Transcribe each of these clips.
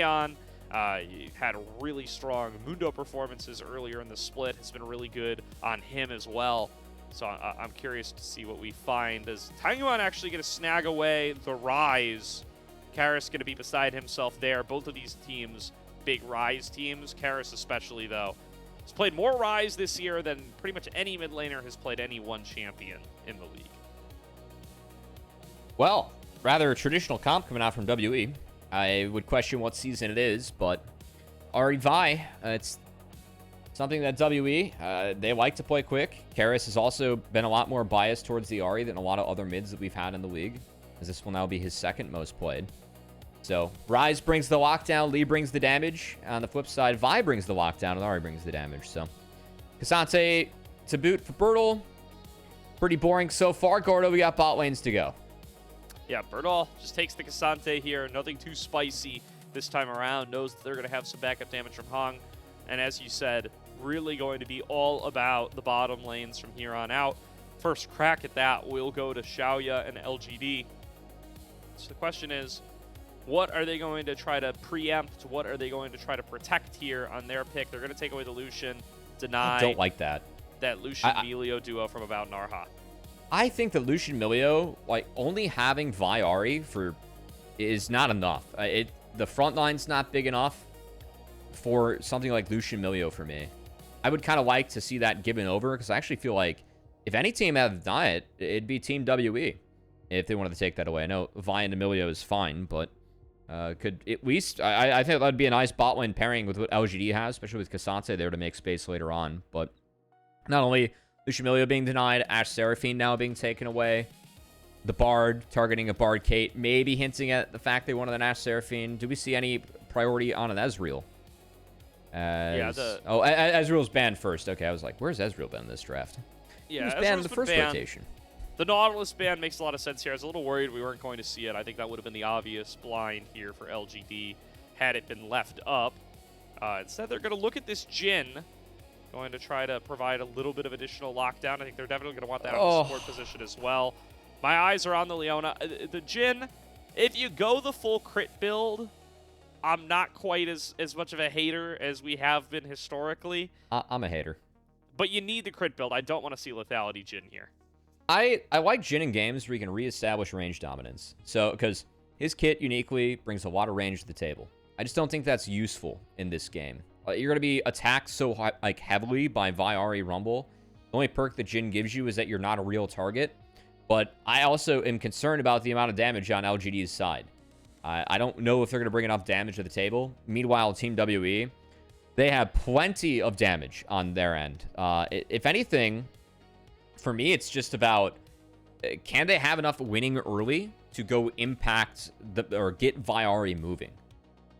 Tangyuan had really strong Mundo performances earlier in the split. Has been really good on him as well. So I'm curious to see what we find. Is Tangyuan actually going to snag away the Rise? Karis going to be beside himself there. Both of these teams, big Rise teams. Karis especially, though, has played more Rise this year than pretty much any mid laner has played any one champion in the league. Well, rather a traditional comp coming out from WE. I would question what season it is, but Ahri Vi, it's something that WE, they like to play quick. Karis has also been a lot more biased towards the Ahri than a lot of other mids that we've had in the league, as this will now be his second most played. So, Rise brings the lockdown, Lee brings the damage. On the flip side, Vi brings the lockdown, and Ahri brings the damage. So, Cassante to boot for Burdol. Pretty boring so far. Gordo, we got bot lanes to go. Yeah, Burdol just takes the Cassante here. Nothing too spicy this time around. Knows that they're going to have some backup damage from Heng. And as you said, really going to be all about the bottom lanes from here on out. First crack at that will go to Shaoye and LGD. So the question is, what are they going to try to preempt? What are they going to try to protect here on their pick? They're going to take away the Lucian, deny... I don't like that. That Lucian-Milio duo from about Erha. I think that Lucian Milio, like, only having Vi Ahri for is not enough. The front line's not big enough for something like Lucian Milio for me. I would kind of like to see that given over, because I actually feel like if any team had done it, it'd be Team WE if they wanted to take that away. I know Vi and Emilio is fine, but could at least... I think that'd be a nice bot lane pairing with what LGD has, especially with Cassante there to make space later on. But not only Lucian Milio being denied, Ashe Seraphine now being taken away, the Bard targeting a Bard Kate, maybe hinting at the fact they wanted an Ashe Seraphine. Do we see any priority on an Ezreal? Ezreal's banned first. Okay, I was like, where's Ezreal been in this draft? Yeah, he was banned in the first rotation. The Nautilus ban makes a lot of sense here. I was a little worried we weren't going to see it. I think that would have been the obvious blind here for LGD had it been left up. Instead, they're going to look at this Jhin. Going to try to provide a little bit of additional lockdown. I think they're definitely going to want that on the support position as well. My eyes are on the Leona. The Jhin, if you go the full crit build, I'm not quite as much of a hater as we have been historically. I'm a hater. But you need the crit build. I don't want to see lethality Jhin here. I like Jhin in games where you can reestablish range dominance. So, because his kit uniquely brings a lot of range to the table. I just don't think that's useful in this game. You're going to be attacked so heavily by Vi Ahri Rumble. The only perk that Jhin gives you is that you're not a real target. But I also am concerned about the amount of damage on LGD's side. I don't know if they're going to bring enough damage to the table. Meanwhile, Team WE, they have plenty of damage on their end. If anything, for me, it's just about, can they have enough winning early to go impact or get Vi Ahri moving?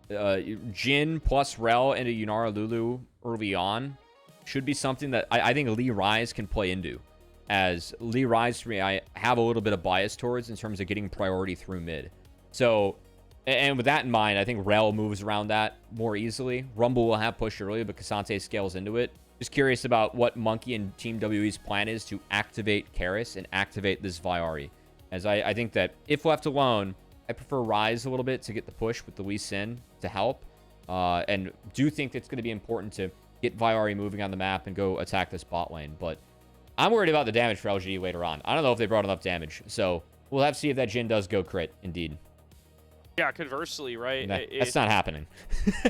Jhin plus Rel into Yunara Lulu early on should be something that I think Lee Rise can play into. As Lee Rise, for me, I have a little bit of bias towards in terms of getting priority through mid. So, and with that in mind, I think Rel moves around that more easily. Rumble will have push early, but Cassante scales into it. Just curious about what Monki and Team WE's plan is to activate Karis and activate this Vi Ahri. As I think that if left alone, I prefer Rise a little bit to get the push with the Lee Sin to help. And do think it's going to be important to get Vi Ahri moving on the map and go attack this bot lane. But I'm worried about the damage for LGD later on. I don't know if they brought enough damage. So we'll have to see if that Jhin does go crit, indeed. Yeah, conversely, right? That's not happening.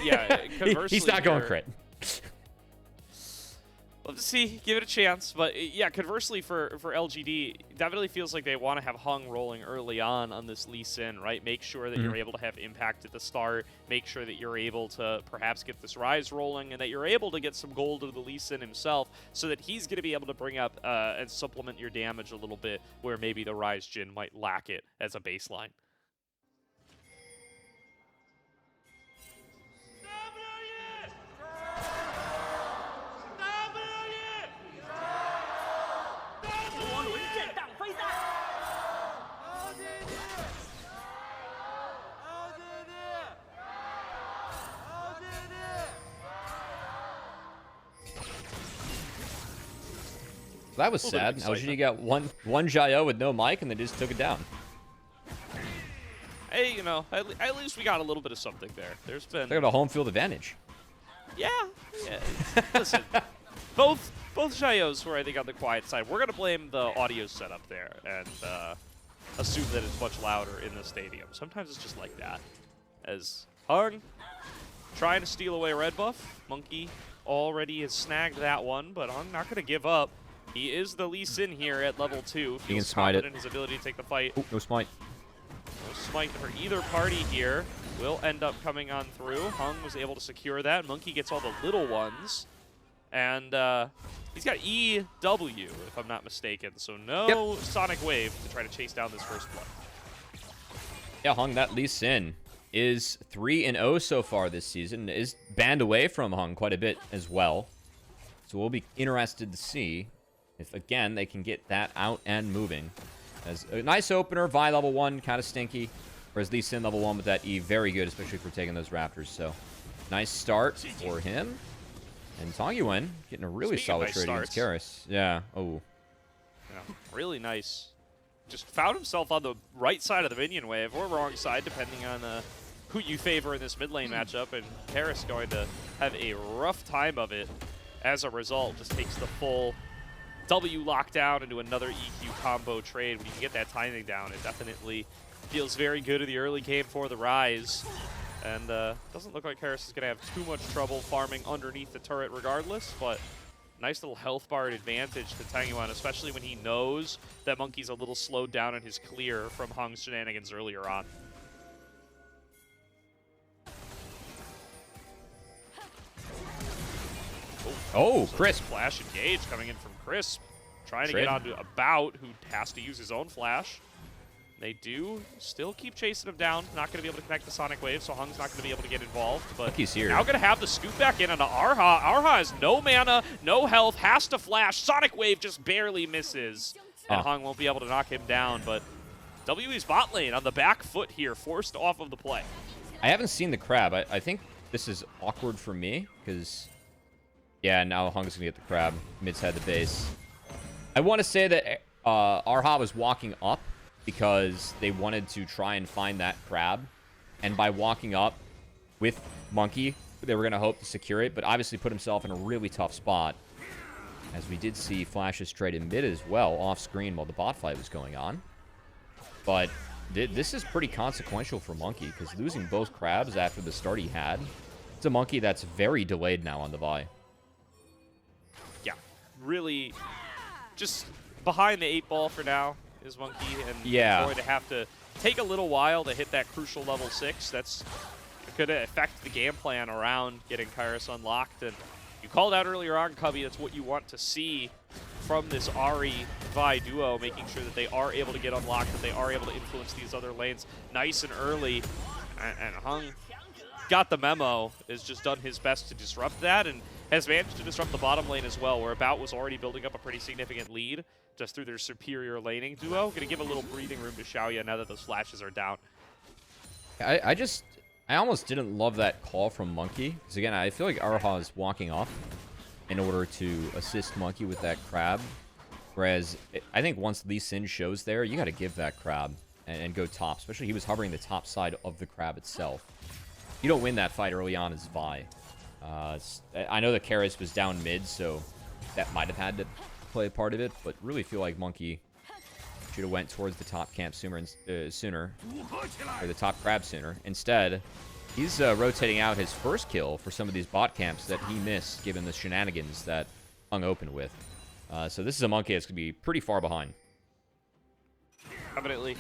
Yeah, conversely. He's not going crit. Love to see, give it a chance, but yeah, conversely for LGD, definitely feels like they want to have Heng rolling early on this Lee Sin, right? Make sure that you're able to have impact at the start, make sure that you're able to perhaps get this Rise rolling, and that you're able to get some gold to the Lee Sin himself, so that he's going to be able to bring up and supplement your damage a little bit, where maybe the Rise Jhin might lack it as a baseline. That was sad. LGD got one Xiao with no mic, and they just took it down. you know, at least we got a little bit of something there. There's been... They got a home field advantage. Yeah. Listen, both Shaoyes were, I think, on the quiet side. We're going to blame the audio setup there and assume that it's much louder in the stadium. Sometimes it's just like that. As Heng trying to steal away red buff. Monki already has snagged that one, but Heng not going to give up. He is the Lee Sin here at level 2. He can smite it. In his ability to take the fight. Ooh, no smite. No smite for either party here. Will end up coming on through. Heng was able to secure that. Monki gets all the little ones. And he's got EW, if I'm not mistaken. So no Sonic Wave to try to chase down this first blood. Yeah, Heng, that Lee Sin is 3-0 so far this season. Is banned away from Heng quite a bit as well. So we'll be interested to see if, again, they can get that out and moving. As a nice opener, Vi level 1, kind of stinky. Whereas Lee Sin level 1 with that E, very good, especially for taking those Raptors. So nice start for him. And Tangyuan getting a really solid trade against Karis. Yeah. Oh. Yeah, really nice. Just found himself on the right side of the minion wave, or wrong side, depending on who you favor in this mid lane matchup. And Karis going to have a rough time of it as a result. Just takes the full W lockdown into another EQ combo trade. When you can get that timing down, it definitely feels very good in the early game for the Rise. And doesn't look like Karis is going to have too much trouble farming underneath the turret regardless, but nice little health bar advantage to Tangyuan, especially when he knows that Monki's a little slowed down in his clear from Heng's shenanigans earlier on. Oh, Crisp. Flash engage coming in from Crisp. Trying to get onto a bout who has to use his own flash. They do still keep chasing him down. Not going to be able to connect the Sonic Wave, so Heng's not going to be able to get involved. But he's here. Now going to have the scoop back in onto Erha. Erha has no mana, no health, has to flash. Sonic Wave just barely misses. And Heng won't be able to knock him down, but WE's bot lane on the back foot here, forced off of the play. I haven't seen the crab. I think this is awkward for me, because, yeah, now Heng's going to get the crab. Mid's had the base. I want to say that Erha was walking up because they wanted to try and find that crab. And by walking up with Monki, they were going to hope to secure it, but obviously put himself in a really tough spot. As we did see flashes straight in mid as well, off screen while the bot fight was going on. But this is pretty consequential for Monki, because losing both crabs after the start he had, it's a Monki that's very delayed now on the Vi. Yeah, really just behind the 8-ball for now is Monki, and going to have to take a little while to hit that crucial level 6. That's going to affect the game plan around getting Karis unlocked. And you called out earlier on, Cubby, that's what you want to see from this Ahri-Vi duo, making sure that they are able to get unlocked, that they are able to influence these other lanes nice and early. And Heng got the memo, has just done his best to disrupt that, and has managed to disrupt the bottom lane as well, where About was already building up a pretty significant lead just through their superior laning duo. Going to give a little breathing room to Shaoye now that those flashes are down. I almost didn't love that call from Monki, because again, I feel like Erha is walking off in order to assist Monki with that crab. Whereas, I think once Lee Sin shows there, you got to give that crab and go top. Especially he was hovering the top side of the crab itself. You don't win that fight early on as Vi. I know that Karis was down mid, so that might have had to play a part of it, but really feel like Monki should have went towards the top camp sooner, or the top crab sooner. Instead, he's rotating out his first kill for some of these bot camps that he missed, given the shenanigans that Heng opened with. So this is a Monki that's going to be pretty far behind. Definitely.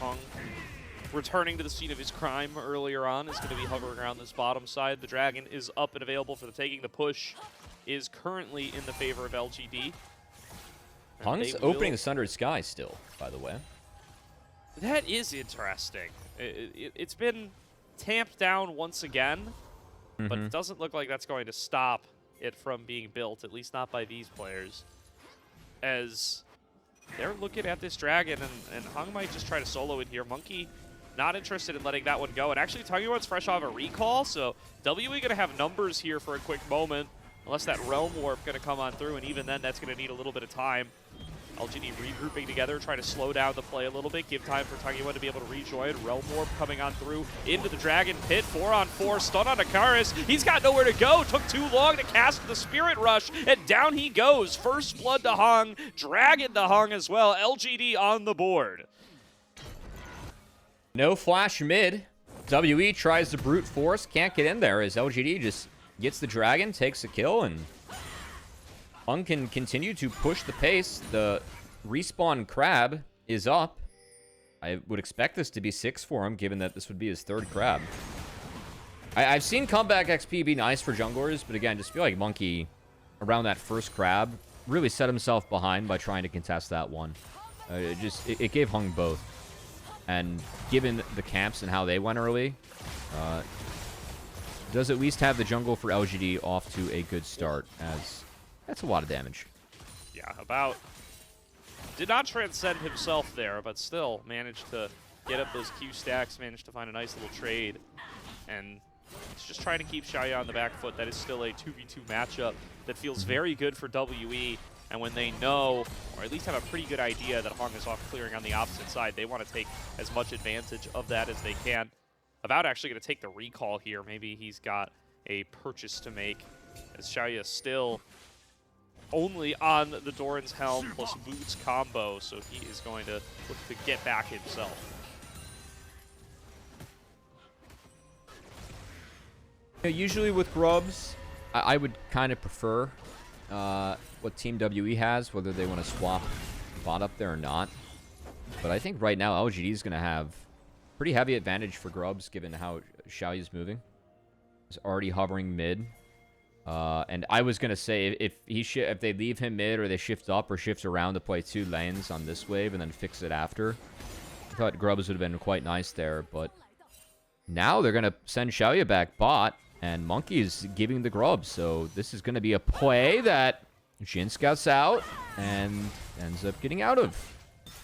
Heng returning to the scene of his crime earlier on is going to be hovering around this bottom side. The dragon is up and available for the taking. The push is currently in the favor of LGD. Heng's opening the Sundered Sky still, by the way. That is interesting. It's been tamped down once again, but it doesn't look like that's going to stop it from being built, at least not by these players. As they're looking at this dragon, and Heng might just try to solo it here. Monki not interested in letting that one go. And actually, Tangyuan's fresh off a recall, so WE going to have numbers here for a quick moment, unless that Realm Warp going to come on through, and even then, that's going to need a little bit of time. LGD regrouping together, trying to slow down the play a little bit, give time for Tangyuan to be able to rejoin. Relmorb coming on through into the Dragon Pit, 4-on-4, stun on a Karis. He's got nowhere to go, took too long to cast the Spirit Rush, and down he goes. First blood to Heng, Dragon to Heng as well. LGD on the board. No flash mid. WE tries to brute force, can't get in there as LGD just gets the Dragon, takes a kill, and Heng can continue to push the pace. The respawn crab is up. I would expect this to be 6 for him, given that this would be his 3rd crab. I've seen comeback XP be nice for junglers, but again, just feel like Monki, around that first crab, really set himself behind by trying to contest that one. It gave Heng both. And given the camps and how they went early, does at least have the jungle for LGD off to a good start, as that's a lot of damage. Yeah, did not transcend himself there, but still managed to get up those Q stacks, managed to find a nice little trade, and he's just trying to keep Shaoye on the back foot. That is still a 2v2 matchup that feels very good for WE. And when they know, or at least have a pretty good idea that Heng is off clearing on the opposite side, they want to take as much advantage of that as they can. About actually going to take the recall here. Maybe he's got a purchase to make, as Shaoye is still only on the Doran's Helm plus Boots combo, so he is going to look to get back himself. Usually with Grubs, I would kind of prefer what Team WE has, whether they want to swap bot up there or not. But I think right now LGD is going to have pretty heavy advantage for Grubs, given how Shaoye is moving. He's already hovering mid. And I was going to say, if they leave him mid, or they shift up or shift around to play 2 lanes on this wave and then fix it after, I thought Grubs would have been quite nice there. But now they're going to send Shaoye back bot, and Monki is giving the Grubs. So this is going to be a play that Jhin scouts out and ends up getting out of.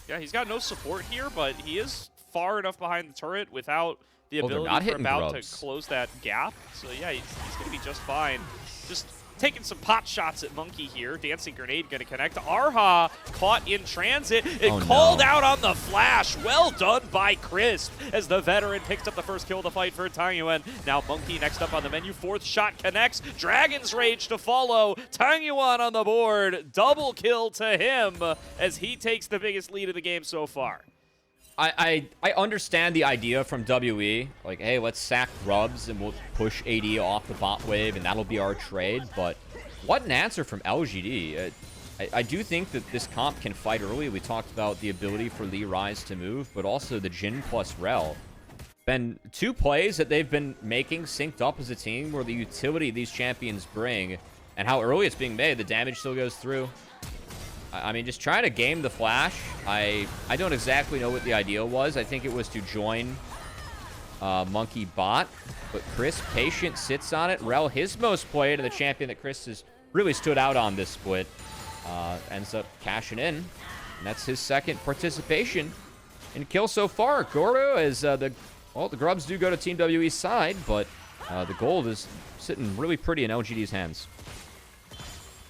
Yeah, he's got no support here, but he is far enough behind the turret without the ability for About to close that gap. So yeah, he's going to be just fine. Just taking some pot shots at Monki here. Dancing Grenade going to connect. Erha caught in transit. It called out on the flash. Well done by Crisp as the veteran picks up the first kill to fight for Tangyuan. Now Monki next up on the menu. 4th shot connects. Dragon's Rage to follow. Tangyuan on the board. Double kill to him as he takes the biggest lead of the game so far. I understand the idea from WE, like, hey, let's sack Grubs and we'll push AD off the bot wave and that'll be our trade, but what an answer from LGD. I do think that this comp can fight early. We talked about the ability for Lee Rise to move, but also the Jhin plus Rel. Been 2 plays that they've been making synced up as a team where the utility these champions bring and how early it's being made, the damage still goes through. I mean, just trying to game the flash. I don't exactly know what the idea was. I think it was to join Monki bot, but Chris patient sits on it. Rel, his most played, and the champion that Chris has really stood out on this split, ends up cashing in, and that's his 2nd participation in kill so far. Gordo is the Grubs do go to Team WE's side, but the gold is sitting really pretty in LGD's hands.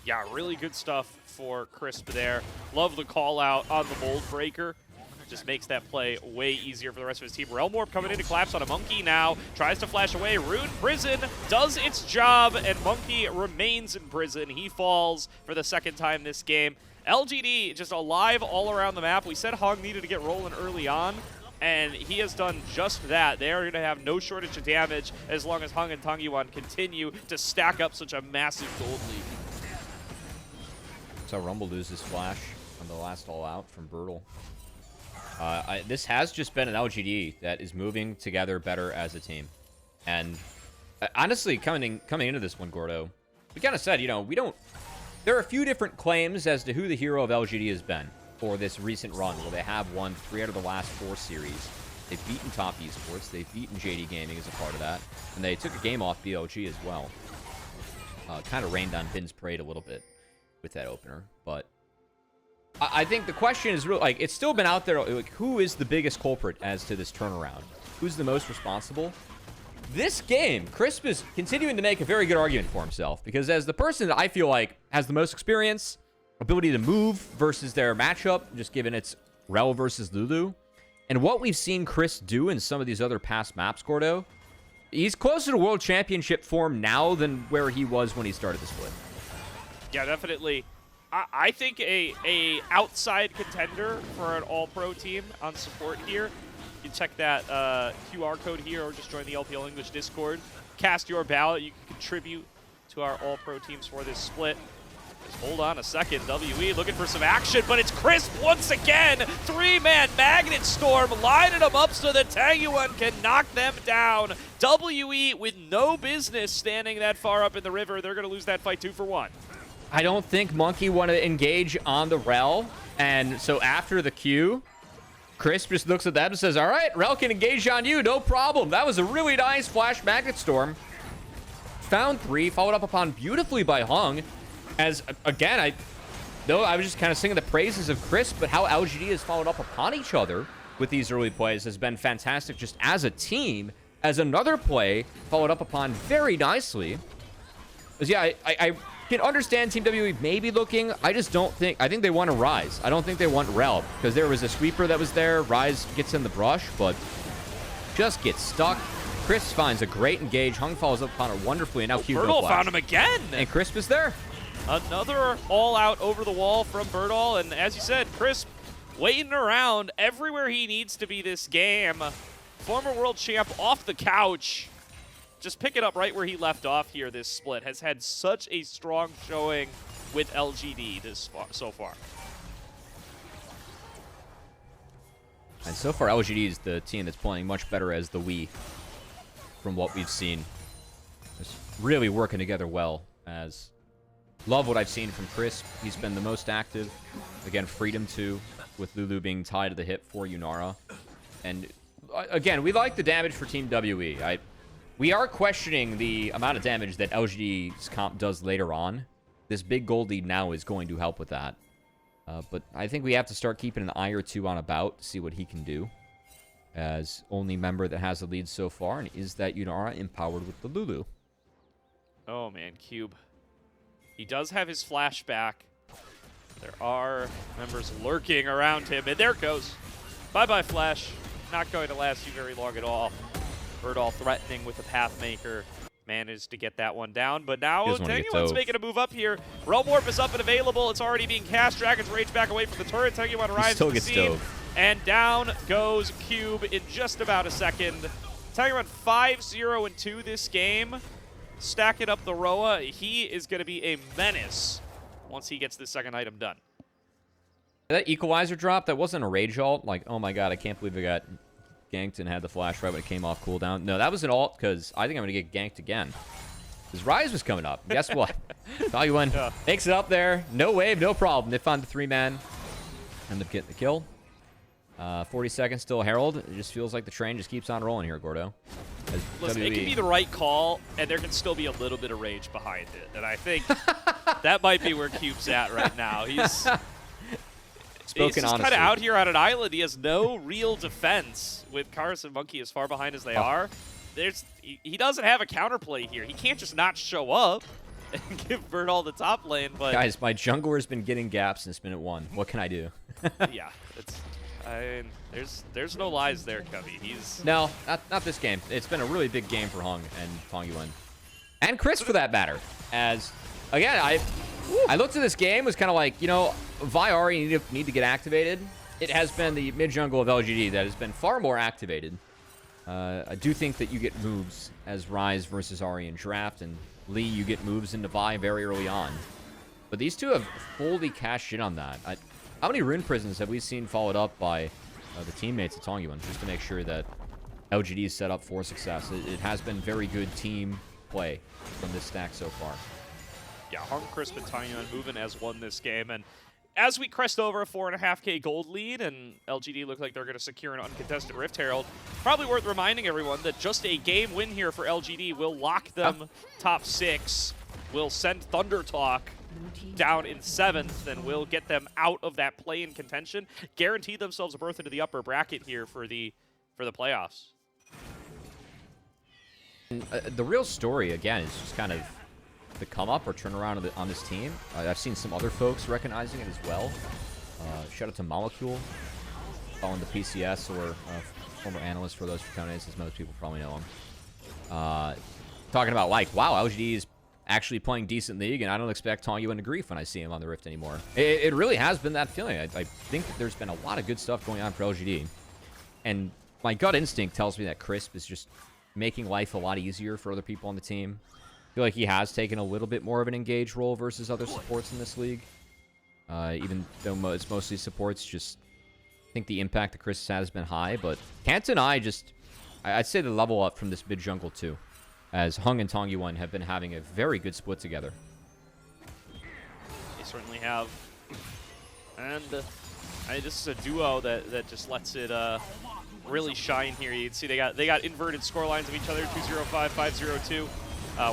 Yeah, really good stuff for Crisp there. Love the call out on the mold breaker. Just makes that play way easier for the rest of his team. Relmorb coming in to collapse on a Monki now. Tries to flash away. Rune Prison does its job, and Monki remains in prison. He falls for the 2nd time this game. LGD just alive all around the map. We said Heng needed to get rolling early on, and he has done just that. They are going to have no shortage of damage as long as Heng and Tangyuan continue to stack up such a massive gold lead. So Rumble loses flash on the last all-out from Burdol. This has just been an LGD that is moving together better as a team. And honestly, coming into this one, Gordo, we kind of said, you know, there are a few different claims as to who the hero of LGD has been for this recent run, where they have won 3 out of the last 4 series. They've beaten Top Esports, they've beaten JD Gaming as a part of that, and they took a game off BLG as well. Kind of rained on Bin's Parade a little bit with that opener, but I think the question is really, like, it's still been out there, like, who is the biggest culprit as to this turnaround? Who's the most responsible? This game, Crisp is continuing to make a very good argument for himself, because as the person that I feel like has the most experience, ability to move versus their matchup, just given it's Rel versus Lulu. And what we've seen Chris do in some of these other past maps, Gordo, he's closer to World Championship form now than where he was when he started the split. Yeah, definitely. I think a outside contender for an all-pro team on support here. You can check that QR code here or just join the LPL English Discord. Cast your ballot. You can contribute to our all-pro teams for this split. Just hold on a second. WE looking for some action, but it's Crisp once again. 3-man Magnet Storm lining them up so that Tangyuan can knock them down. WE with no business standing that far up in the river. They're going to lose that fight 2-for-1. I don't think Monki wanted to engage on the Rel, and so after the Q, Chris just looks at that and says, all right, Rel can engage on you, no problem. That was a really nice Flash Magnet Storm. Found 3, followed up upon beautifully by Heng. As, again, I was just kind of singing the praises of Chris, but how LGD has followed up upon each other with these early plays has been fantastic just as a team, as another play followed up upon very nicely. Because, yeah, I can understand Team WE maybe looking. I just don't think, I think they want to Rise. I don't think they want Rel, because there was a sweeper that was there. Rise gets in the brush, but just gets stuck. Chris finds a great engage. Heng follows up upon it wonderfully, and now Q Burdol found him again. And Crisp is there. Another all-out over the wall from Burdol, and as you said, Crisp waiting around everywhere he needs to be this game. Former world champ off the couch. Just pick it up right where he left off here this split. Has had such a strong showing with LGD so far. And so far, LGD is the team that's playing much better as the we from what we've seen. Just really working together well. As love what I've seen from Chris. He's been the most active. Again, Freedom 2 with Lulu being tied to the hip for Yunara. And again, we like the damage for Team WE. We are questioning the amount of damage that LGD's comp does later on. This big gold lead now is going to help with that. But I think we have to start keeping an eye or two on About to see what he can do. As only member that has the lead so far, and is that Yunara empowered with the Lulu. Oh man, Cube. He does have his flashback. There are members lurking around him, and there it goes. Bye-bye, Flash. Not going to last you very long at all. Burdol threatening with the Pathmaker. Managed to get that one down, but now Tangyuan's making a move up here. Realm Warp is up and available. It's already being cast. Dragon's Rage back away from the turret. Tangyuan arrives to the scene. And down goes Cube in just about a second. Tangyuan 5-0-2 this game. Stacking up the Roa. He is going to be a menace once he gets this second item done. That equalizer drop, that wasn't a rage ult. Like, oh my god, I can't believe I got ganked and had the flash right when it came off cooldown. No, that was an alt because I think I'm going to get ganked again. Because Rise was coming up. Guess what? Tangyuan makes it up there. No wave, no problem. They found the 3-man. End up getting the kill. 40 seconds still Herald. It just feels like the train just keeps on rolling here, Gordo. Listen, it can be the right call, and there can still be a little bit of rage behind it. And I think that might be where Cube's at right now. He's just kind of out here on an island. He has no real defense with Karis and Monki as far behind as they are. He doesn't have a counterplay here. He can't just not show up and give Burdol the top lane. But guys, my jungler's been getting gaps since minute 1. What can I do? Yeah, I mean, there's no lies there, Cubby. No, not this game. It's been a really big game for Heng and Tangyuan. And Chris, for that matter. As, again, I looked at this game, was kind of like, you know, Vi Ahri need to get activated. It has been the mid-jungle of LGD that has been far more activated. I do think that you get moves as Rise versus Ahri in draft, and Lee, you get moves into Vi very early on. But these two have fully cashed in on that. How many Rune Prisons have we seen followed up by the teammates of Tangyuan just to make sure that LGD is set up for success? It has been very good team play from this stack so far. Yeah, Heng, Crisp, and Tangyuan moving as one this game. And as we crest over a 4.5K gold lead and LGD look like they're going to secure an uncontested Rift Herald, probably worth reminding everyone that just a game win here for LGD will lock them top 6, will send Thunder Talk down in 7th, and will get them out of that play-in contention, guarantee themselves a berth into the upper bracket here for the playoffs. The real story, again, is just kind of the come up or turnaround on this team. I've seen some other folks recognizing it as well. Shout out to Molecule, following the PCS, or former analyst for those fraternity, as most people probably know him. Talking about, like, wow, LGD is actually playing decent League, and I don't expect Tangyuan to grief when I see him on the Rift anymore. It really has been that feeling. I think that there's been a lot of good stuff going on for LGD. And my gut instinct tells me that Crisp is just making life a lot easier for other people on the team. I feel like he has taken a little bit more of an engaged role versus other supports in this league. Even though it's mostly supports, just I think the impact that Crisp has been high. But can't deny I'd say the level up from this mid jungle too, as Heng and Tangyuan have been having a very good split together. They certainly have. And this is a duo that just lets it really shine here. You can see they got inverted score lines of each other, 205, 502.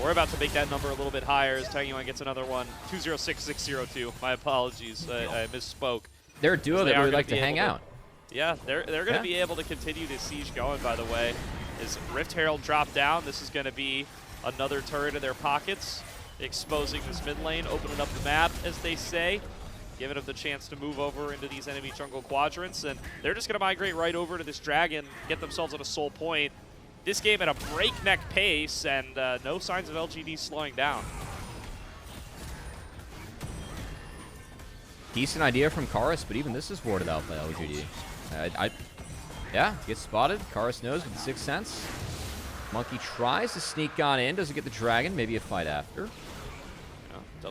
We're about to make that number a little bit higher as Tangyuan gets another one, 206, 602. My apologies, I misspoke. They're a duo that really like to hang out. Yeah, they're going to be able to continue this siege going, by the way. As Rift Herald dropped down, this is going to be another turret in their pockets, exposing this mid lane, opening up the map, as they say, giving them the chance to move over into these enemy jungle quadrants, and they're just going to migrate right over to this dragon, get themselves at a soul point. This game at a breakneck pace, and no signs of LGD slowing down. Decent idea from Karis, but even this is warded out by LGD. Yeah, gets spotted. Karis knows with the Sixth Sense. Monki tries to sneak on in. Doesn't get the dragon. Maybe a fight after.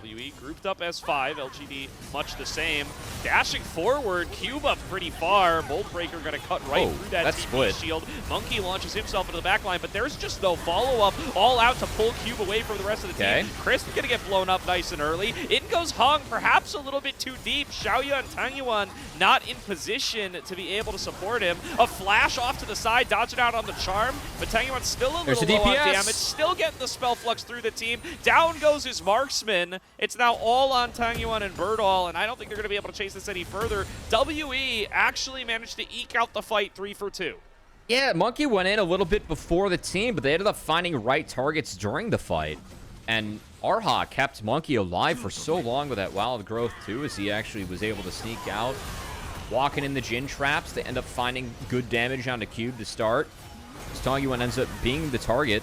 WE grouped up as 5. LGD much the same. Dashing forward, Cube up pretty far. Mold Breaker going to cut right through that TP shield. Monki launches himself into the back line, but there's just no follow-up. All out to pull Cube away from the rest of the team. Crisp going to get blown up nice and early. In goes Heng, perhaps a little bit too deep. Shaoye and Tangyuan not in position to be able to support him. A flash off to the side, dodging out on the charm, but Tangyuan's still a little low on damage. Still getting the spell flux through the team. Down goes his marksman. It's now all on Tangyuan and Burdol, and I don't think they're going to be able to chase this any further. WE actually managed to eke out the fight 3 for 2. Yeah, Monki went in a little bit before the team, but they ended up finding right targets during the fight. And Erha kept Monki alive for so long with that wild growth, too, as he actually was able to sneak out. Walking in the Jin traps, they end up finding good damage onto Cube to start. Tangyuan ends up being the target.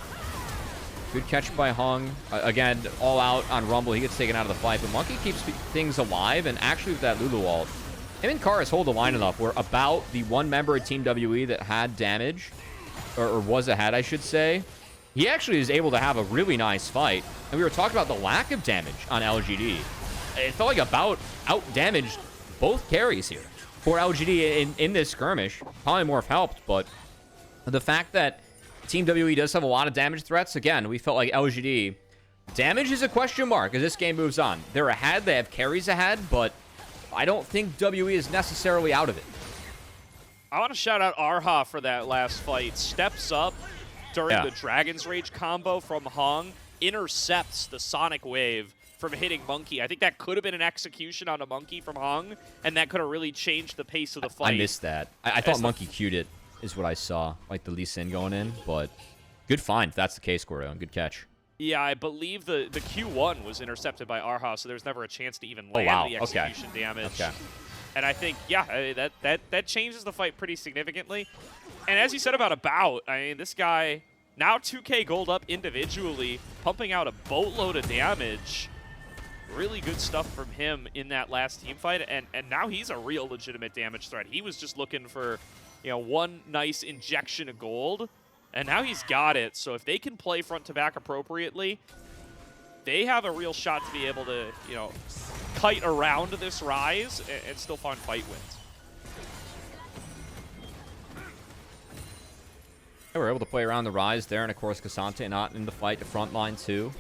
Good catch by Heng. Again, all out on Rumble. He gets taken out of the fight, but Monki keeps things alive, and actually with that Lulu ult, him and Karis hold the line enough where about the one member of Team WE that had damage, or was ahead, I should say, he actually is able to have a really nice fight. And we were talking about the lack of damage on LGD. It felt like about out-damaged both carries here for LGD in this skirmish. Polymorph helped, but the fact that Team WE does have a lot of damage threats. Again, we felt like LGD. Damage is a question mark as this game moves on. They're ahead. They have carries ahead, but I don't think WE is necessarily out of it. I want to shout out Erha for that last fight. Steps up during the Dragon's Rage combo from Heng. Intercepts the Sonic Wave from hitting Monki. I think that could have been an execution on a Monki from Heng, and that could have really changed the pace of the fight. I missed that. I thought Monki queued it. Is what I saw, like the Lee Sin going in, but good find if that's the case, Gordo, and good catch. Yeah, I believe the Q1 was intercepted by Erha, so there's never a chance to even land the execution damage. Okay. And I think, yeah, that changes the fight pretty significantly. And as you said about I mean, this guy, now 2K gold up individually, pumping out a boatload of damage. Really good stuff from him in that last team fight, and now he's a real legitimate damage threat. He was just looking for, you know, one nice injection of gold, and now he's got it. So if they can play front to back appropriately, they have a real shot to be able to, you know, kite around this rise and still find fight wins. Yeah, we're able to play around the rise there, and of course Cassante not in the fight, the front line too.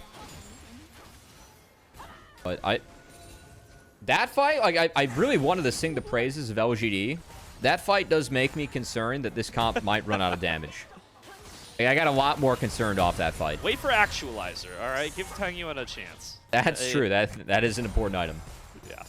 But that fight, like I really wanted to sing the praises of LGD. That fight does make me concerned that this comp might run out of damage. Like, I got a lot more concerned off that fight. Wait for Actualizer, all right? Give Tangyuan a chance. That's true. That is an important item. Yeah.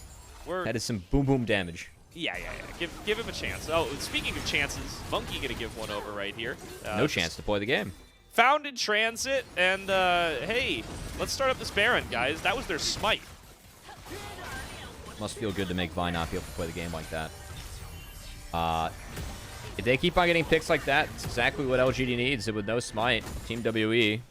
That is some boom boom damage. Yeah. Give him a chance. Oh, speaking of chances, Monki gonna give one over right here. No chance to play the game. found in transit, and hey, let's start up this Baron, guys. That was their smite. Must feel good to make Vi not be able to play the game like that. If they keep on getting picks like that, it's exactly what LGD needs. With no smite, Team WE.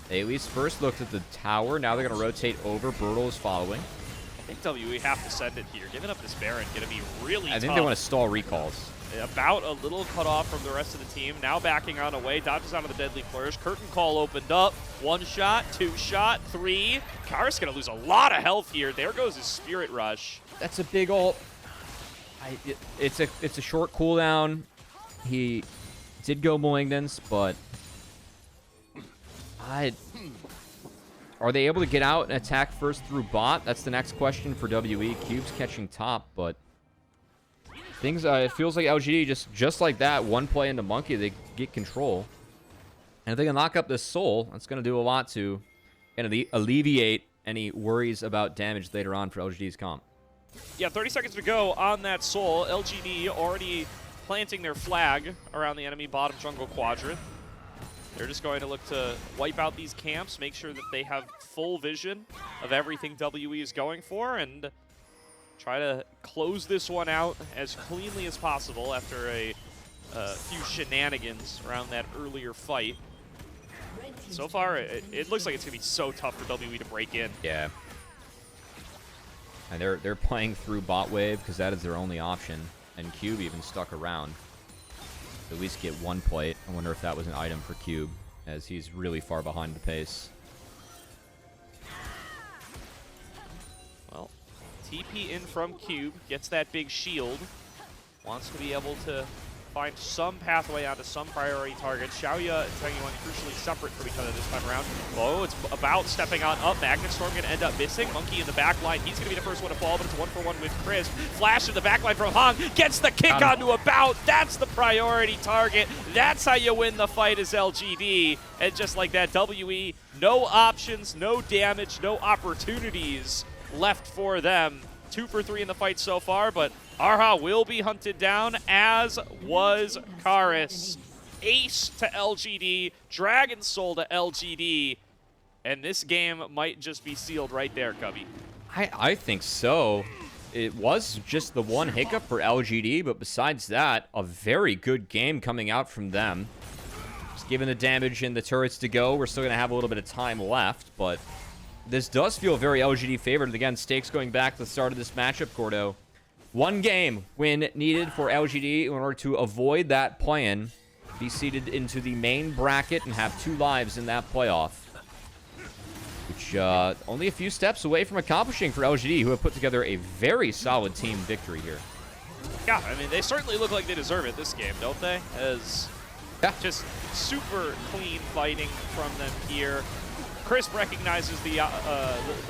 They at least first looked at the tower. Now they're going to rotate over. Burdol is following. I think WE have to send it here. Giving up this Baron going to be really tough. I think they want to stall recalls. About a little cut off from the rest of the team. Now backing on away. Dodges out of the deadly flourish. Curtain call opened up. 1 shot, 2 shot, 3. Karis going to lose a lot of health here. There goes his Spirit Rush. That's a big ult. It's a short cooldown. He did go Malignance, but are they able to get out and attack first through bot? That's the next question for WE. Cube's catching top, but things, it feels like LGD just like that, one play into Monki, they get control. And if they can lock up this soul, that's going to do a lot to alleviate any worries about damage later on for LGD's comp. Yeah, 30 seconds to go on that soul. LGD already planting their flag around the enemy bottom jungle quadrant. They're just going to look to wipe out these camps, make sure that they have full vision of everything WE is going for, and try to close this one out as cleanly as possible after a few shenanigans around that earlier fight. So far, it looks like it's going to be so tough for WE to break in. Yeah. And they're playing through bot wave because that is their only option. And Cube even stuck around. At least get one plate. I wonder if that was an item for Cube, as he's really far behind the pace. Well, TP in from Cube, gets that big shield. Wants to be able to find some pathway onto some priority targets. Shaoye and Tangyuan crucially separate from each other this time around. Oh, it's about stepping on up. Magnet Storm going to end up missing. Monki in the back line. He's going to be the first one to fall, but it's 1-for-1 with Chris. Flash in the back line from Heng. Gets the kick onto About. That's the priority target. That's how you win the fight as LGD. And just like that, WE, no options, no damage, no opportunities left for them. 2 for 3 in the fight so far, but Erha will be hunted down, as was Karis. Ace to LGD, Dragon Soul to LGD, and this game might just be sealed right there, Cubby. I think so. It was just the one hiccup for LGD, but besides that, a very good game coming out from them. Just given the damage and the turrets to go, we're still going to have a little bit of time left, but this does feel very LGD favored. Again, stakes going back to the start of this matchup, Gordo. One game win needed for LGD in order to avoid that play-in, be seeded into the main bracket, and have 2 lives in that playoff. Which, only a few steps away from accomplishing for LGD, who have put together a very solid team victory here. Yeah, I mean, they certainly look like they deserve it this game, don't they? As just super clean fighting from them here. Chris recognizes the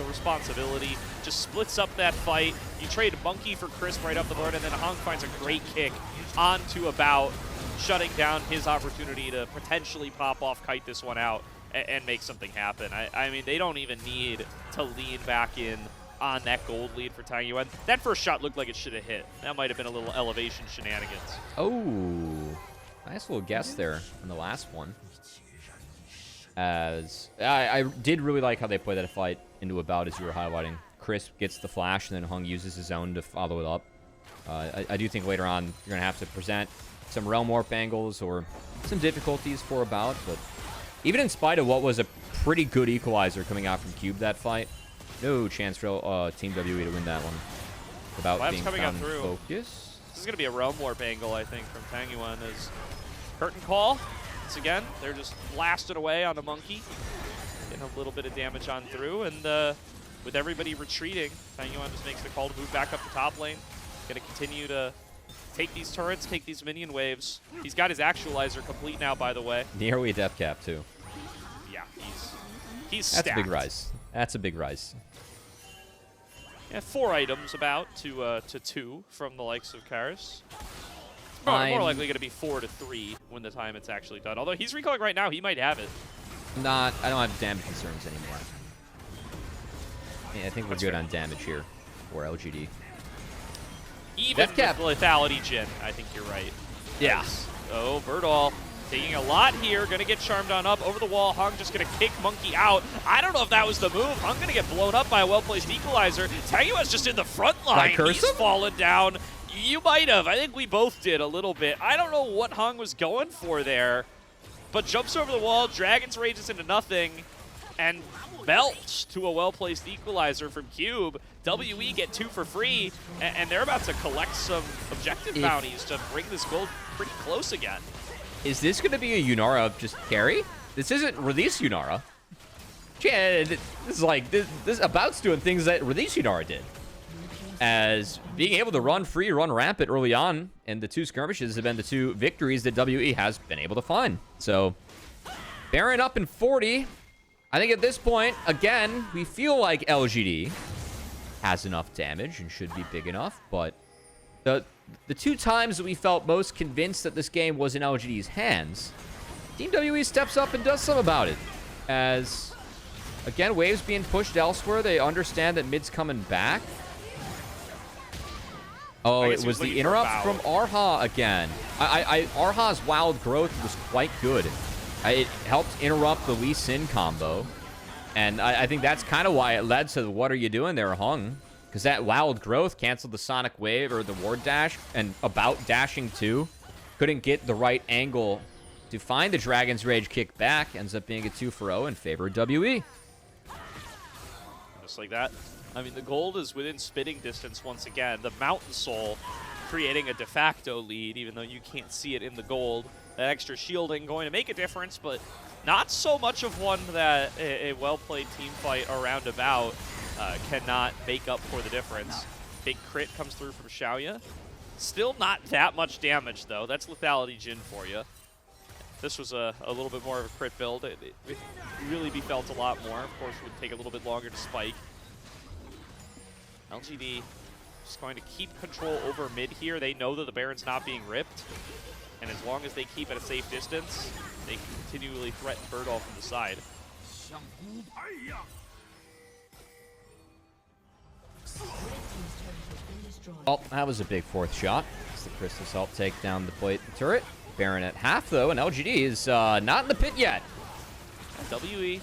responsibility, just splits up that fight. You trade Monki for Chris right up the board, and then Heng finds a great kick onto About, shutting down his opportunity to potentially pop off, kite this one out, and make something happen. I mean, they don't even need to lean back in on that gold lead for Tangyuan. That first shot looked like it should have hit. That might have been a little elevation shenanigans. Oh, nice little guess there on the last one. As I did really like how they played that fight into About, as you were highlighting. Chris gets the flash, and then Heng uses his own to follow it up. I do think later on you're going to have to present some Realm Warp angles or some difficulties for About, but even in spite of what was a pretty good equalizer coming out from Cube that fight, no chance for Team WE to win that one without being coming found up through. Focus. This is going to be a Realm Warp angle, I think, from Tangyuan. As curtain call. Once again, they're just blasted away on the Monki. Getting a little bit of damage on through, and with everybody retreating, Tangyuan just makes the call to move back up the top lane. Going to continue to take these turrets, take these minion waves. He's got his actualizer complete now, by the way. Nearly a death cap, too. Yeah, he's stacked. That's a big rise. That's a big rise. Yeah, 4 items about to 2 from the likes of Karis. More likely going to be 4 to 3 when the time it's actually done. Although he's recalling right now, he might have it. I don't have damage concerns anymore. Yeah, I think we're good on damage here for LGD. Even with lethality Jin, I think you're right. Yeah. Oh, Burdol Taking a lot here, gonna get charmed on up over the wall. Heng just gonna kick Monki out. I don't know if that was the move. Heng gonna get blown up by a well-placed equalizer. Tangyuan's just in the front line. He's fallen down. You might have. I think we both did a little bit. I don't know what Heng was going for there, but jumps over the wall, Dragon's Rages into nothing, and melts to a well-placed equalizer from Cube. WE get 2 for free, and they're about to collect some objective bounties to bring this gold pretty close again. Is this going to be a Yunara just carry? This isn't release Yunara. Yeah, this is like, this about's doing things that release Yunara did. As being able to run free, run rampant early on, and the 2 skirmishes have been the 2 victories that WE has been able to find. So, Baron up in 40. I think at this point, again, we feel like LGD has enough damage and should be big enough, but the 2 times that we felt most convinced that this game was in LGD's hands, Team WE steps up and does something about it. As, again, waves being pushed elsewhere, they understand that mid's coming back. Oh, it was the interrupt from Erha again. Erha's wild growth was quite good. It helped interrupt the Lee Sin combo. And I think that's kind of why it led to the what are you doing there, Heng? Because that wild growth canceled the Sonic Wave or the Ward Dash, and about dashing too. Couldn't get the right angle to find the Dragon's Rage kick back. Ends up being a 2-for-0 in favor of WE. Just like that. I mean, the gold is within spitting distance once again. The Mountain Soul creating a de facto lead, even though you can't see it in the gold. That extra shielding going to make a difference, but not so much of one that a well-played team fight around about cannot make up for the difference. Big crit comes through from Shaoye. Still not that much damage, though. That's lethality Jin for you. This was a little bit more of a crit build. It really be felt a lot more. Of course, it would take a little bit longer to spike. LGD just going to keep control over mid here. They know that the Baron's not being ripped. And as long as they keep at a safe distance, they can continually threaten Burdol from the side. Well, that was a big 4th shot. As the Crystals help take down the plate and turret. Baron at half, though, and LGD is not in the pit yet. WE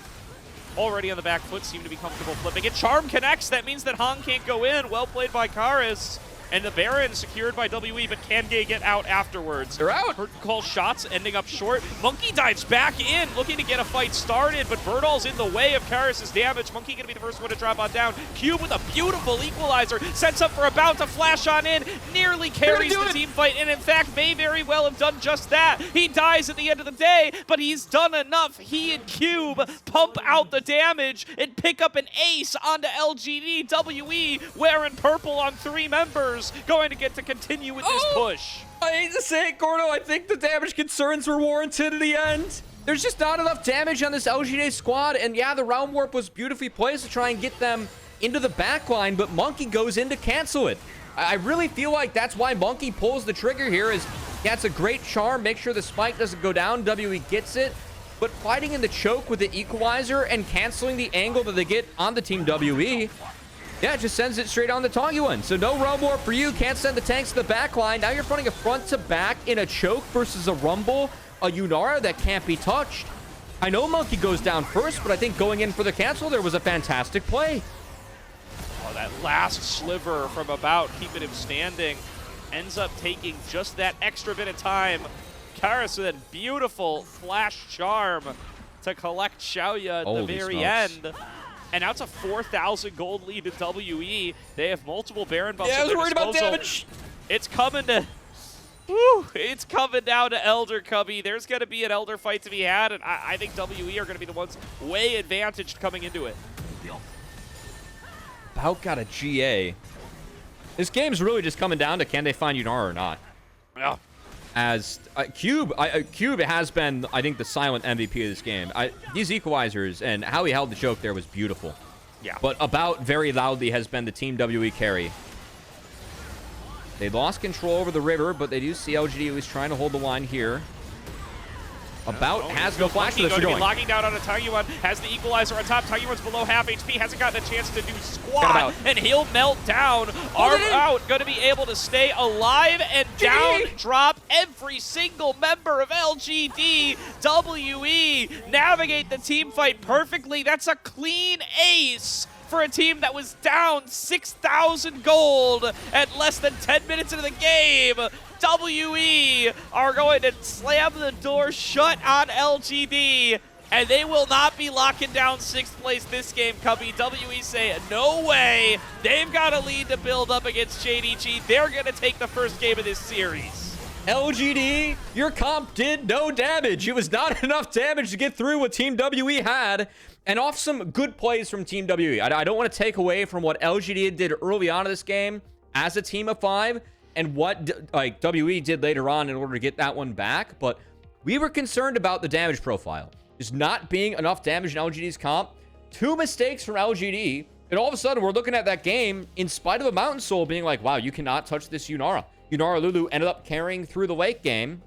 already on the back foot, seem to be comfortable flipping it. Charm connects. That means that Heng can't go in. Well played by Karis. And the Baron secured by WE, but can they get out afterwards? They're out. Call shots ending up short. Monki dives back in, looking to get a fight started, but Burdol's in the way of Karis' damage. Monki going to be the first one to drop on down. Cube with a beautiful equalizer, sets up for about to flash on in, nearly carries the team fight, and in fact may very well have done just that. He dies at the end of the day, but he's done enough. He and Cube pump out the damage and pick up an ace onto LGD. WE wearing purple on 3 members. Going to get to continue with this push. I hate to say it, Gordo. I think the damage concerns were warranted in the end. There's just not enough damage on this LGD squad. And yeah, the round warp was beautifully placed to try and get them into the backline, but Monki goes in to cancel it. I really feel like that's why Monki pulls the trigger here. Is yeah, it's a great charm. Make sure the spike doesn't go down. WE gets it. But fighting in the choke with the equalizer and canceling the angle that they get on the team WE, yeah, it just sends it straight on the Tangyuan. So no Realm Warp for you. Can't send the tanks to the back line. Now you're running a front-to-back in a choke versus a Rumble, a Yunara that can't be touched. I know Monki goes down first, but I think going in for the cancel there was a fantastic play. Oh, that last sliver from about keeping him standing ends up taking just that extra bit of time. Karis with a beautiful flash charm to collect Shaoye at the very end. And now it's a 4,000 gold lead to WE. They have multiple Baron buffs. Yeah, I was worried about damage. It's coming to... Woo, it's coming down to Elder Cubby. There's going to be an Elder fight to be had, and I think WE are going to be the ones way advantaged coming into it. About got a GA. This game's really just coming down to can they find Yunara or not. Yeah. As Cube has been, I think, the silent MVP of this game. These equalizers and how he held the choke there was beautiful. Yeah. But about very loudly has been the Team WE carry. They lost control over the river, but they do see LGD at least trying to hold the line here. About has no flash for Monki this. going to be Going. locking down on a Tangyuan, has the equalizer on top. Tangyuan's below half HP, hasn't gotten a chance to do squat, and he'll melt down. Arm out, going to be able to stay alive and down drop every single member of LGD. WE navigate the team fight perfectly. That's a clean ace for a team that was down 6,000 gold at less than 10 minutes into the game. WE are going to slam the door shut on LGD, and they will not be locking down 6th place this game, Cubby. WE say, no way. They've got a lead to build up against JDG. They're going to take the first game of this series. LGD, your comp did no damage. It was not enough damage to get through what Team WE had. And off some good plays from Team WE. I don't want to take away from what LGD did early on in this game as a team of 5 and what WE did later on in order to get that one back. But we were concerned about the damage profile. There's not being enough damage in LGD's comp. 2 mistakes from LGD. And all of a sudden, we're looking at that game in spite of a Mountain Soul being like, wow, you cannot touch this Yunara. Yunara Lulu ended up carrying through the late game.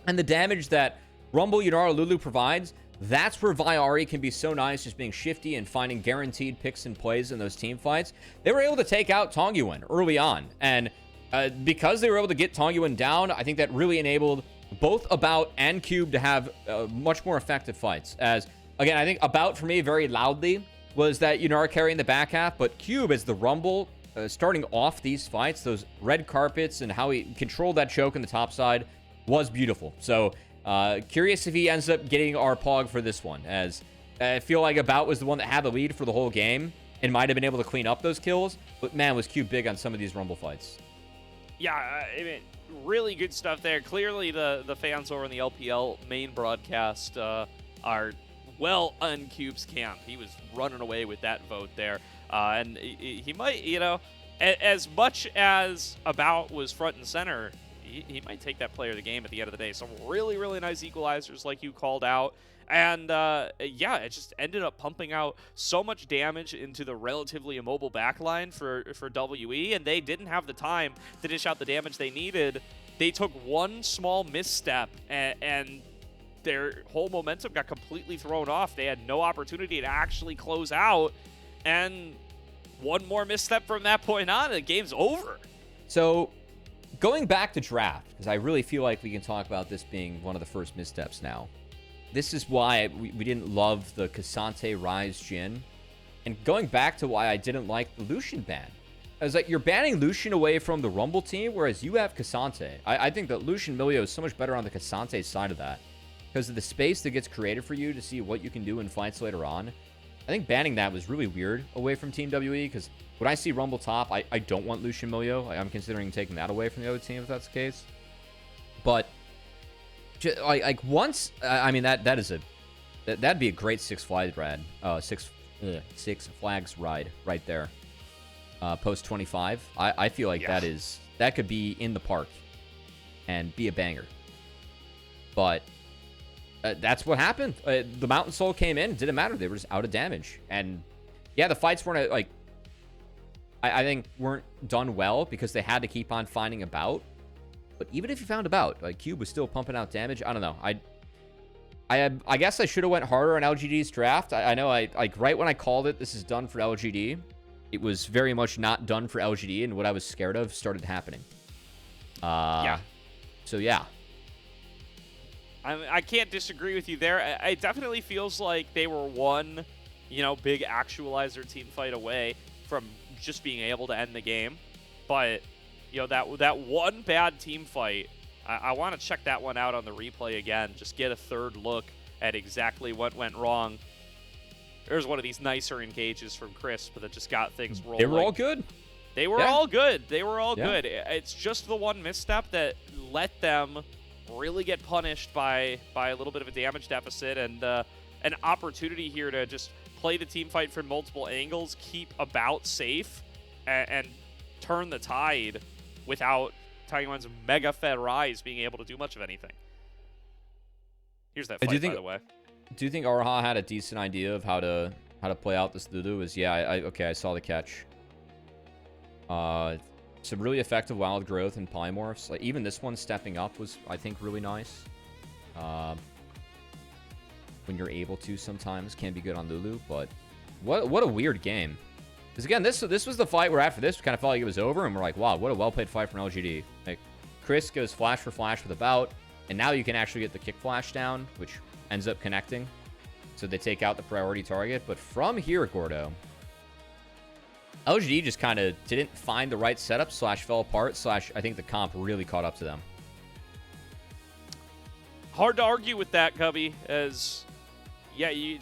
And the damage that Rumble Yunara Lulu provides, that's where Viari can be so nice, just being shifty and finding guaranteed picks and plays in those team fights. They were able to take out Tangyuan early on. And because they were able to get Tangyuan down, I think that really enabled both About and Cube to have much more effective fights. As, again, I think About, for me, very loudly, was that Yunara carrying the back half, but Cube as the Rumble, starting off these fights, those red carpets and how he controlled that choke in the top side was beautiful. So, curious if he ends up getting our Pog for this one, as I feel like About was the one that had the lead for the whole game and might have been able to clean up those kills, but man, was Cube big on some of these Rumble fights. Yeah, I mean, really good stuff there. Clearly, the fans over in the LPL main broadcast are well on Cube's camp. He was running away with that vote there. And he might, you know, as much as About was front and center, he might take that player of the game at the end of the day. Some really, really nice equalizers like you called out. And, yeah, it just ended up pumping out so much damage into the relatively immobile backline for WE, and they didn't have the time to dish out the damage they needed. They took one small misstep, and their whole momentum got completely thrown off. They had no opportunity to actually close out, and one more misstep from that point on, the game's over. So, going back to draft, because I really feel like we can talk about this being one of the first missteps now. This is why we didn't love the Cassante Rise Jhin. And going back to why I didn't like the Lucian ban. I was like, you're banning Lucian away from the Rumble team, whereas you have Cassante. I think that Lucian Milio is so much better on the Cassante side of that. Because of the space that gets created for you to see what you can do in fights later on. I think banning that was really weird away from Team WE, because when I see Rumble top, I don't want Lucian Milio. I'm considering taking that away from the other team if that's the case. But like once, I mean that'd be a great Six Flags ride, Six Flags ride right there. Post 25, I feel like that could be in the park and be a banger. But that's what happened. The Mountain Soul came in, it didn't matter. They were just out of damage, and yeah, the fights weren't like I think weren't done well because they had to keep on finding About. But even if you found About, like Cube was still pumping out damage. I don't know. I guess I should have went harder on LGD's draft. I know like right when I called it, this is done for LGD. It was very much not done for LGD, and what I was scared of started happening. Yeah. So yeah. I can't disagree with you there. It definitely feels like they were one, big actualizer team fight away from just being able to end the game. But that one bad team fight, I want to check that one out on the replay again. Just get a third look at exactly what went wrong. There's one of these nicer engages from Crisp that just got things rolling. They were all good. They were all good. They were all good. It's just the one misstep that let them really get punished by a little bit of a damage deficit and an opportunity here to just play the team fight from multiple angles, keep About safe, and turn the tide without Tangyuan's Mega Fed Rise being able to do much of anything. Here's that fight, by the way. Do you think Erha had a decent idea of how to play out this Lulu? I saw the catch. Some really effective wild growth and polymorphs. Like even this one stepping up was, I think, really nice. when you're able to sometimes can be good on Lulu, but what a weird game. Because again, this was the fight where after this, we kind of felt like it was over, and we're like, wow, what a well-played fight from LGD. Like, Chris goes flash for flash with a bout, and now you can actually get the kick flash down, which ends up connecting. So they take out the priority target. But from here, Gordo, LGD just kind of didn't find the right setup, slash fell apart, slash I think the comp really caught up to them. Hard to argue with that, Cubby, as... Yeah,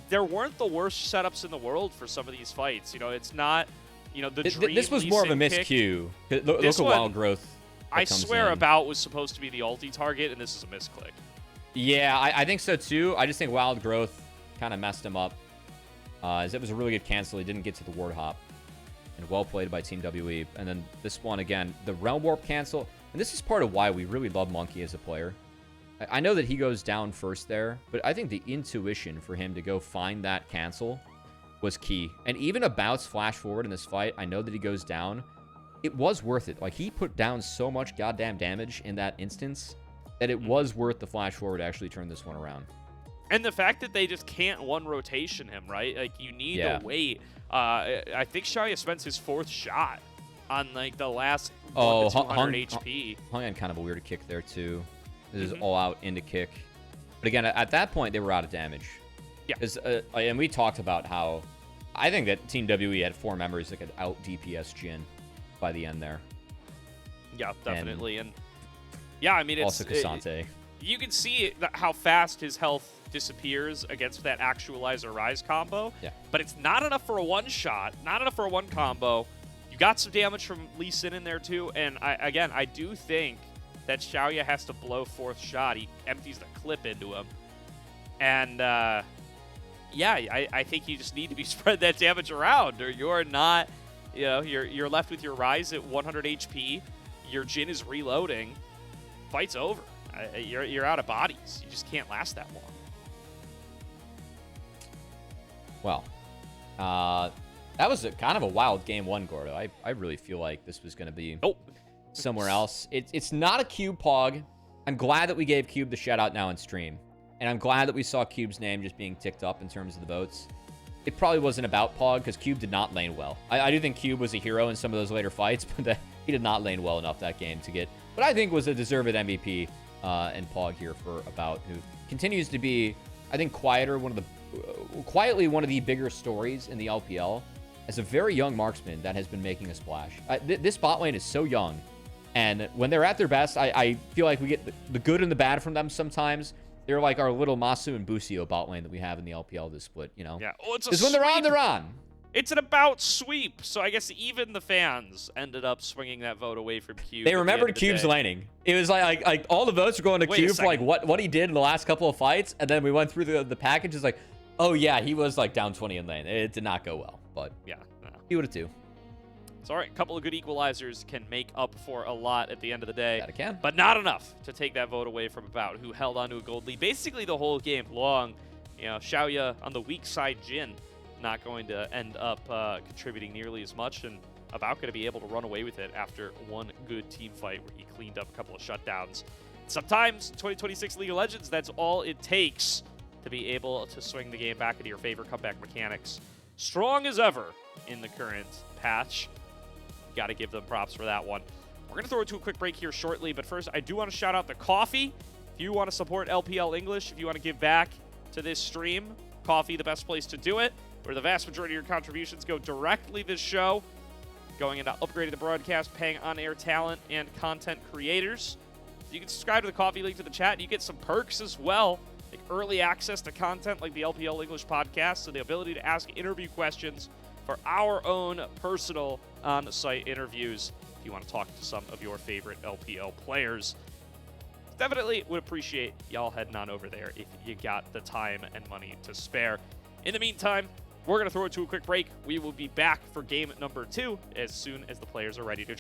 there weren't the worst setups in the world for some of these fights. You know, it's not, you know, the dream. This was more of a miscue. Look at Wild Growth. I swear About was supposed to be the ulti target, and this is a misclick. Yeah, I think so too. I just think Wild Growth kind of messed him up. As it was a really good cancel. He didn't get to the ward hop. And well played by Team WE. And then this one, again, the Realm Warp cancel. And this is part of why we really love Monki as a player. I know that he goes down first there, but I think the intuition for him to go find that cancel was key. And even About's flash forward in this fight, I know that he goes down. It was worth it. Like, he put down so much goddamn damage in that instance that it was worth the flash forward to actually turn this one around. And the fact that they just can't one rotation him, right? Like, you need to wait. I think Shaoye spends his 4th shot on, like, the last 1 to 200 HP. Hung on kind of a weird kick there, too. This is all out into kick. But again, at that point, they were out of damage. Yeah. And we talked about how I think that Team WE had 4 members that could out DPS Jhin by the end there. Yeah, definitely. And yeah, I mean, it's also Cassante. You can see how fast his health disappears against that Actualizer Rise combo. Yeah. But it's not enough for a one-shot, not enough for a one combo. You got some damage from Lee Sin in there, too. And I do think that Shaoye has to blow 4th shot. He empties the clip into him. And, yeah, I think you just need to be spread that damage around, or you're not, you know, you're left with your Rise at 100 HP. Your Jhin is reloading. Fight's over. You're out of bodies. You just can't last that long. Well, that was kind of a wild game 1, Gordo. I really feel like this was going to be... somewhere else. It's not a Cube Pog. I'm glad that we gave Cube the shout out now in stream. And I'm glad that we saw Cube's name just being ticked up in terms of the votes. It probably wasn't about Pog because Cube did not lane well. I do think Cube was a hero in some of those later fights, but he did not lane well enough that game to get what I think was a deserved MVP and Pog here for About, who continues to be, I think, quietly one of the bigger stories in the LPL as a very young marksman that has been making a splash. This bot lane is so young. And when they're at their best, I feel like we get the good and the bad from them sometimes. They're like our little Masu and Busio bot lane that we have in the LPL this split, you know? Yeah. Oh, it's when they're on, they're on. It's an About sweep. So I guess even the fans ended up swinging that vote away from Cube. They remembered Cube's laning. It was like all the votes were going to Cube for like what he did in the last couple of fights. And then we went through the package. It's like, oh yeah, he was like down 20 in lane. It did not go well, but yeah, he would have too. It's all right. A couple of good equalizers can make up for a lot at the end of the day. That it can. But not enough to take that vote away from About, who held onto a gold lead basically the whole game long. You know, Shaoye on the weak side Jhin not going to end up contributing nearly as much, and About going to be able to run away with it after one good team fight where he cleaned up a couple of shutdowns. Sometimes, 2026 League of Legends, that's all it takes to be able to swing the game back into your favor. Comeback mechanics strong as ever in the current patch. Got to give them props for that one. We're going to throw it to a quick break here shortly, but first, I do want to shout out the coffee. If you want to support LPL English, if you want to give back to this stream, coffee, the best place to do it, where the vast majority of your contributions go directly to this show, going into upgrading the broadcast, paying on-air talent and content creators. You can subscribe to the coffee link to the chat, and you get some perks as well, like early access to content like the LPL English podcast, and the ability to ask interview questions for our own personal on-site interviews if you want to talk to some of your favorite LPL players. Definitely would appreciate y'all heading on over there if you got the time and money to spare. In the meantime, we're going to throw it to a quick break. We will be back for game number 2 as soon as the players are ready to